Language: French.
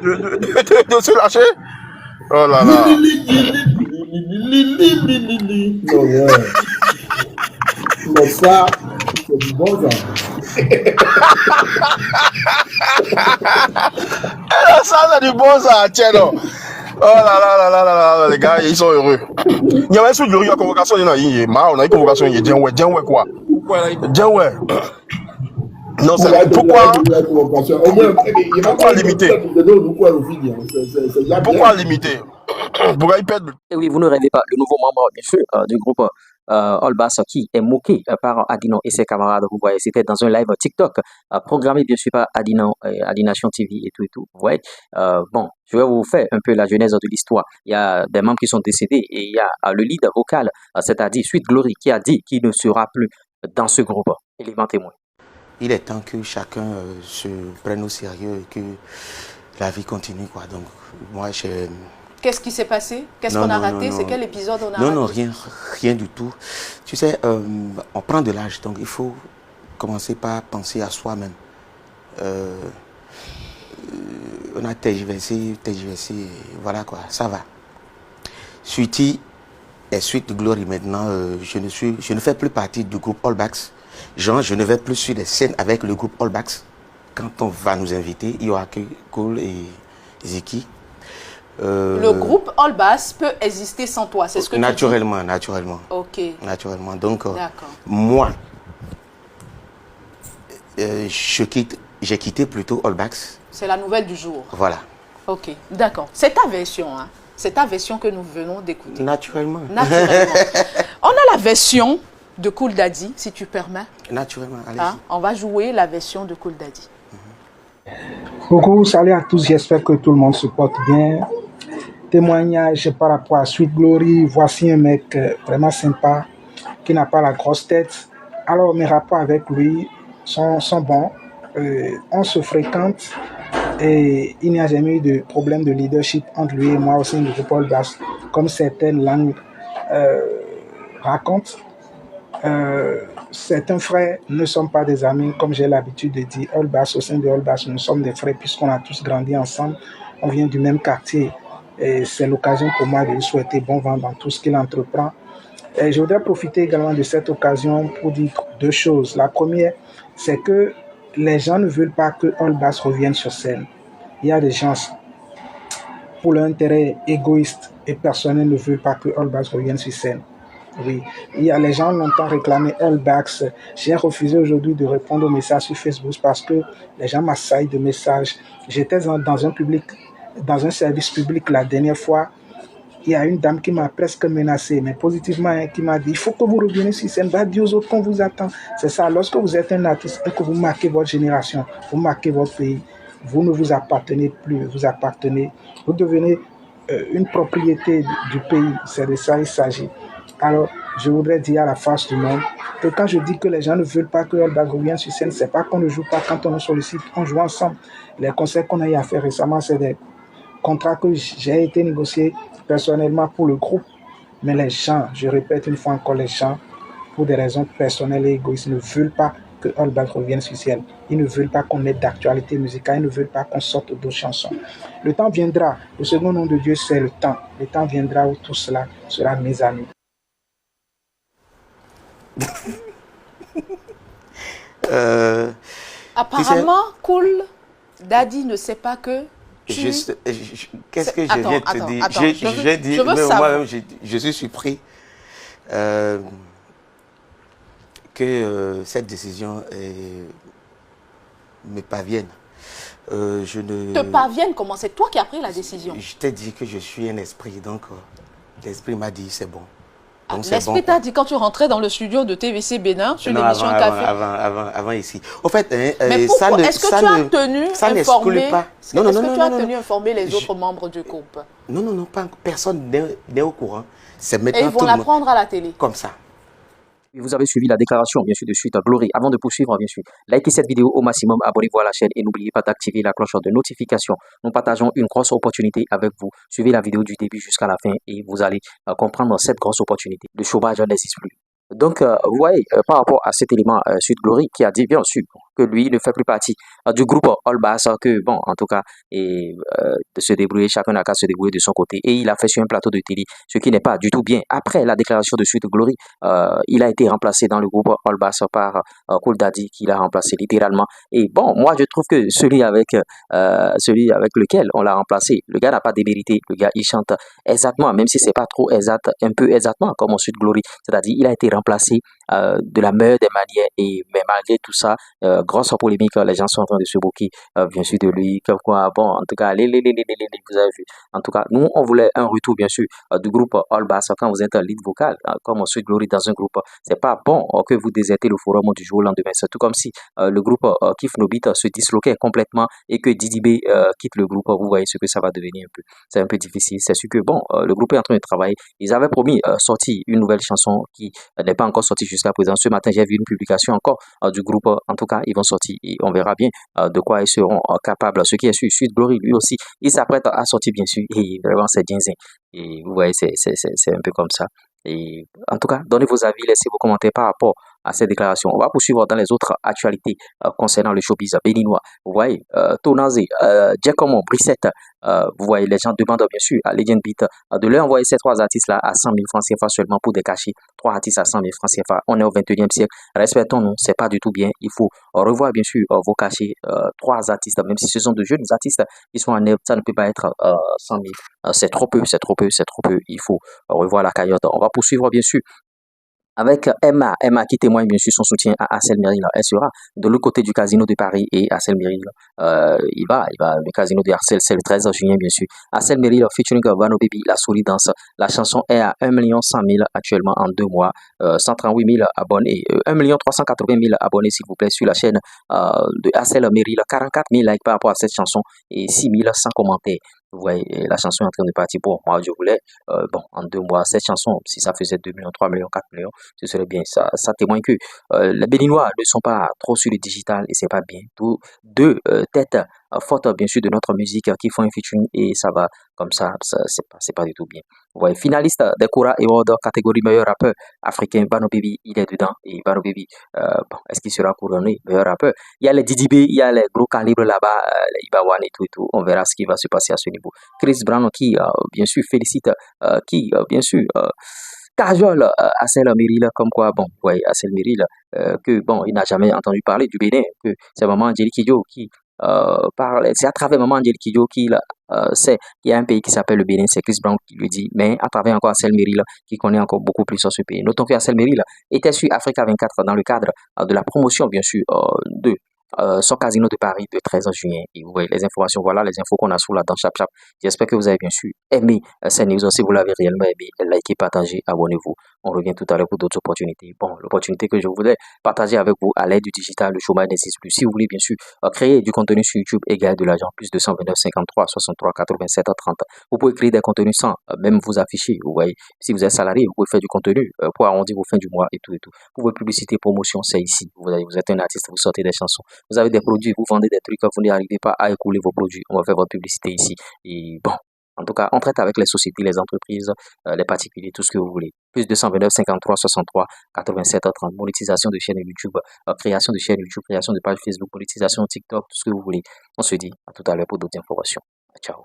De se lâcher. Oh là là. Non, ouais. Mais ça, c'est du bon ça. Ça, c'est du bon ça, tiens non. Oh là là là là là là, les gars, ils sont heureux. Il y avait sous il y a convocation, il y a une convocation, il y a ouais quoi. Ouais. Non, c'est pourquoi limiter? Pourquoi limiter? Pourquoi ils perdent? Et oui, vous ne rêvez pas, le nouveau membre, bien sûr, du groupe All Bass qui est moqué par Adino et ses camarades. Vous voyez, c'était dans un live TikTok, programmé bien sûr par Adino, Adination TV et tout. Vous voyez, bon, je vais vous faire un peu la genèse de l'histoire. Il y a des membres qui sont décédés et il y a le lead vocal, c'est-à-dire Sweet Glory, qui a dit qu'il ne sera plus dans ce groupe. Élément témoin. Il est temps que chacun se prenne au sérieux et que la vie continue, quoi. Donc, moi, Qu'est-ce qui s'est passé? Qu'est-ce qu'on a raté? C'est quel épisode on a raté? Non, rien du tout. Tu sais, on prend de l'âge, donc il faut commencer par penser à soi-même. On a tergiversé, voilà quoi, ça va. Sweetie est Sweet Glory maintenant. Je ne fais plus partie du groupe All Backs. Genre, je ne vais plus sur les scènes avec le groupe All Backs. Quand on va nous inviter, il y aura que Cole et Ziki. Le groupe All Bass peut exister sans toi, c'est ce que tu dis? Naturellement. Ok. Naturellement. Donc, moi, j'ai quitté plutôt All Backs. C'est la nouvelle du jour. Voilà. Ok, d'accord. C'est ta version, hein? C'est ta version que nous venons d'écouter. Naturellement. On a la version de Cool Daddy, si tu permets. Naturellement, allez-y. Hein? On va jouer la version de Cool Daddy. Coucou, salut à tous, j'espère que tout le monde se porte bien. Témoignage par rapport à Sweet Glory, voici un mec vraiment sympa, qui n'a pas la grosse tête. Alors mes rapports avec lui sont bons, on se fréquente et il n'y a jamais eu de problème de leadership entre lui et moi au sein du groupe All Bass, comme certaines langues racontent. Certains frères ne sont pas des amis, comme j'ai l'habitude de dire. All Bass, au sein de All Bass, nous sommes des frères puisqu'on a tous grandi ensemble. On vient du même quartier et c'est l'occasion pour moi de lui souhaiter bon vent dans tout ce qu'il entreprend. Et je voudrais profiter également de cette occasion pour dire deux choses. La première, c'est que les gens ne veulent pas que All Bass revienne sur scène. Il y a des gens, pour leur intérêt égoïste et personnel, ne veulent pas que All Bass revienne sur scène. Oui, les gens ont longtemps réclamé All Backs. J'ai refusé aujourd'hui de répondre aux messages sur Facebook parce que les gens m'assaillent de messages. J'étais dans un service public la dernière fois. Il y a une dame qui m'a presque menacé, mais positivement, qui m'a dit, il faut que vous reveniez sur scène, va dire aux autres qu'on vous attend. C'est ça, lorsque vous êtes un artiste et que vous marquez votre génération, vous marquez votre pays, vous ne vous appartenez plus, vous devenez une propriété du pays. C'est de ça qu'il s'agit. Alors, je voudrais dire à la face du monde que quand je dis que les gens ne veulent pas que All Bass revienne sur scène, c'est pas qu'on ne joue pas. Quand on nous sollicite, on joue ensemble. Les concerts qu'on a eu à faire récemment, c'est des contrats que j'ai été négociés personnellement pour le groupe. Mais les gens, je répète une fois encore, les gens, pour des raisons personnelles et égoïstes, ne veulent pas que All Bass revienne sur scène. Ils ne veulent pas qu'on ait d'actualité musicale, ils ne veulent pas qu'on sorte d'autres chansons. Le temps viendra, le second nom de Dieu, c'est le temps. Le temps viendra où tout cela sera mis à nu. Apparemment, Cool Daddy ne sait pas que qu'est-ce que je viens de te dire? Moi-même, je suis surpris que cette décision me parvienne. Te parvienne comment? C'est toi qui as pris la décision. Je t'ai dit que je suis un esprit, donc l'esprit m'a dit c'est bon. L'esprit t'a dit quand tu rentrais dans le studio de TVC Bénin sur l'émission Café. Avant ici. Au fait, mais pourquoi est-ce que tu as tenu informer les autres membres du groupe? Non, personne n'est au courant. C'est maintenant. Et ils vont l'apprendre à la télé. Comme ça. Vous avez suivi la déclaration, bien sûr, de Sweet Glory. Avant de poursuivre, bien sûr, likez cette vidéo au maximum, abonnez-vous à la chaîne et n'oubliez pas d'activer la cloche de notification. Nous partageons une grosse opportunité avec vous. Suivez la vidéo du début jusqu'à la fin et vous allez comprendre cette grosse opportunité. Le chômage n'existe plus. Donc, vous voyez, par rapport à cet élément Sweet Glory qui a dit, bien sûr, que lui ne fait plus partie du groupe All Bass, que bon, en tout cas, et de se débrouiller, chacun n'a qu'à se débrouiller de son côté. Et il a fait sur un plateau de télé, ce qui n'est pas du tout bien. Après la déclaration de Sweet Glory, il a été remplacé dans le groupe All Bass par Cool Daddy, qui l'a remplacé littéralement. Et bon, moi je trouve que celui avec lequel on l'a remplacé, le gars n'a pas démérité. Le gars, il chante exactement, même si c'est pas trop exact, un peu exactement comme Sweet Glory. C'est-à-dire, il a été remplacé de la meilleure des manières. Et mais malgré tout ça, grosse polémique, les gens sont en train de se moquer, bien sûr, de lui. Comme quoi, bon, en tout cas, vous avez vu. En tout cas, nous, on voulait un retour, bien sûr, du groupe All Bass. Quand vous êtes un lead vocal, comme Sweet Glory dans un groupe, c'est pas bon que vous désertez le forum du jour au lendemain. C'est tout comme si le groupe Kif No Beat se disloquait complètement et que Didi B quitte le groupe. Vous voyez ce que ça va devenir un peu. C'est un peu difficile. C'est sûr que, bon, le groupe est en train de travailler. Ils avaient promis sortir une nouvelle chanson qui n'est pas encore sortie jusqu'à présent. Ce matin, j'ai vu une publication encore du groupe. En tout cas, ils vont sortir et on verra bien de quoi ils seront capables. Ce qui est sûr, Sweet Glory, lui aussi, il s'apprête à sortir, bien sûr. Et vraiment, c'est ginzin. Et vous voyez, c'est un peu comme ça. Et en tout cas, donnez vos avis, laissez vos commentaires par rapport à ces déclarations. On va poursuivre dans les autres actualités concernant le showbiz béninois. Vous voyez, Tonazé, Giacomo, Brissette, vous voyez, les gens demandent bien sûr à Legend Beat de leur envoyer ces trois artistes-là à 100 000 francs CFA seulement pour décacher trois artistes à 100 000 francs CFA. On est au 21e siècle. Respectons-nous, c'est pas du tout bien. Il faut revoir bien sûr vos cachets. Trois artistes, même si ce sont de jeunes artistes qui sont en œuvre, ça ne peut pas être 100 000. C'est trop peu, c'est trop peu, c'est trop peu. Il faut revoir la cagnotte. On va poursuivre bien sûr avec Emma qui témoigne bien sûr son soutien à Assel Meril. Elle sera de l'autre côté du casino de Paris et Assel Meril, il va, le casino de Arcel, c'est le 13 juillet bien sûr. Assel Meril featuring Vano Baby, la souris danse. La chanson est à 1 100 000 actuellement en 2 mois, 138 000 abonnés, 1 380 000 abonnés s'il vous plaît sur la chaîne de Assel Meril, 44 000 likes par rapport à cette chanson et 6 100 commentaires. Vous voyez, la chanson est en train de partir. Bon, moi, je voulais, bon, en 2 mois, cette chanson, si ça faisait 2 millions, 3 millions, 4 millions, ce serait bien. Ça témoigne que les Béninois ne sont pas trop sur le digital et c'est pas bien. Deux têtes fortes, bien sûr, de notre musique qui font un featuring et ça va comme ça c'est pas du tout bien. Vous voyez, finaliste des Kora Award, catégorie meilleur rappeur africain, Vano Baby, il est dedans. Et Vano Baby, bon, est-ce qu'il sera couronné meilleur rappeur? Il y a les Didi B, il y a les gros calibres là-bas, les Ibawan et tout et tout. On verra ce qui va se passer à ce niveau. Chris Brown qui, bien sûr, félicite, qui, bien sûr, cajole Assel Meril, comme quoi, bon, vous voyez, Assel Meril, que, bon, il n'a jamais entendu parler du Bénin, que c'est maman Angélique Kidjo qui parle, c'est à travers maman Angélique Kidjo qu'il sait qu'il y a un pays qui s'appelle le Bénin, c'est Chris Brown qui lui dit, mais à travers encore Assel Meril, qui connaît encore beaucoup plus sur ce pays. Notons que Assel Meril était sur Africa 24 dans le cadre de la promotion, bien sûr, de son casino de Paris de 13 juin. Et vous voyez les informations, voilà les infos qu'on a sous la dent chap chap. J'espère que vous avez bien sûr aimé ces news. Si vous l'avez réellement aimé, likez, partagez, abonnez-vous. On revient tout à l'heure pour d'autres opportunités. Bon, l'opportunité que je voulais partager avec vous à l'aide du digital, le chômage n'existe plus. Si vous voulez bien sûr créer du contenu sur YouTube et gagner de l'argent, plus 229 53 63 87 30. Vous pouvez créer des contenus sans même vous afficher. Vous voyez, si vous êtes salarié, vous pouvez faire du contenu pour arrondir vos fins du mois et tout et tout. Vous pouvez publicité, promotion, c'est ici. Vous êtes un artiste, vous sortez des chansons. Vous avez des produits, vous vendez des trucs, vous n'arrivez pas à écouler vos produits. On va faire votre publicité ici. Et bon, en tout cas, on traite avec les sociétés, les entreprises, les particuliers, tout ce que vous voulez. Plus 229 53 63 87 30. Monétisation de chaîne YouTube, création de chaîne YouTube, création de page Facebook, monétisation TikTok, tout ce que vous voulez. On se dit à tout à l'heure pour d'autres informations. Ciao.